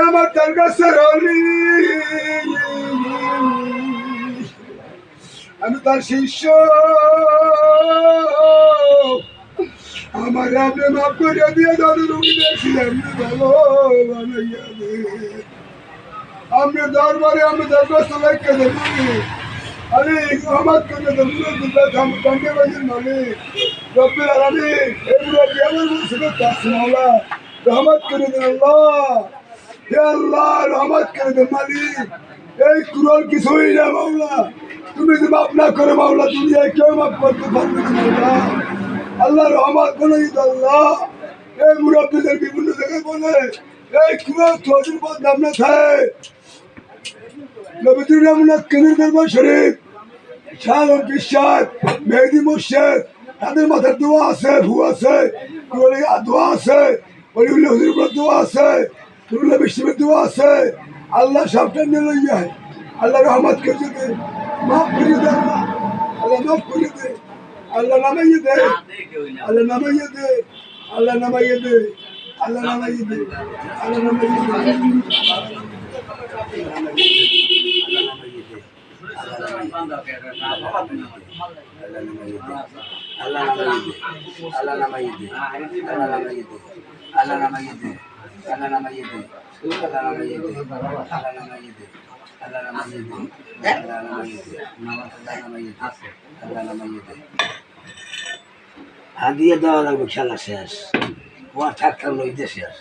আমার তার কাছে আমি তার শিষ্য আমার আপনি মাফ করে দিয়ে দাদু রুগী দেখছিলাম ভালো বানাইয়া দে আমি দরবারে আমি দরখাস্ত লেখকে দেখি আরে রহমত করে দেবো কান্ডে বাজির মালিক রব্বিল আলামিন এই মুরব্বী আমার মুসিবত কাছে মাওলা রহমত করে দেন আল্লাহ হে আল্লাহ রহমত করে দেন মালিক এই কুরআন কিছুই না মাওলা তুমি যদি মাফ না করে মাওলা দুনিয়ায় কেউ মাফ করতে পারবে না মাওলা আল্লাহ রহমত বলে আল্লাহ এই মুরব্বীদের বিভিন্ন জায়গায় বলে এই কুরআন তোদের পর নাম না থাকে নবীজির রহমত কেন্দ্র দরবার শরীফ শাহ বিশ্বাস মেহেদি মুর্শেদ তাদের মাথার দোয়া আছে ভু আছে দোয়া আছে অলিউল্লাহ হুজুরের দোয়া আছে নুরুল্লাহ বিশ্বর দোয়া আছে আল্লাহ সবটা নিয়ে লই যায় আল্লাহ রহমত করে দে মাফ করে দে আল্লাহ মাফ করে দে আল্লাহ নামাইয়ে দে আল্লাহ নামাইয়ে দে আল্লাহ নামাইয়ে দে আল্লাহ নামাইয়ে দে আল্লাহ নামাইয়ে হাদিয়া দেওয়া লাগবে খেলা শেষ ও থাকতাম শেষ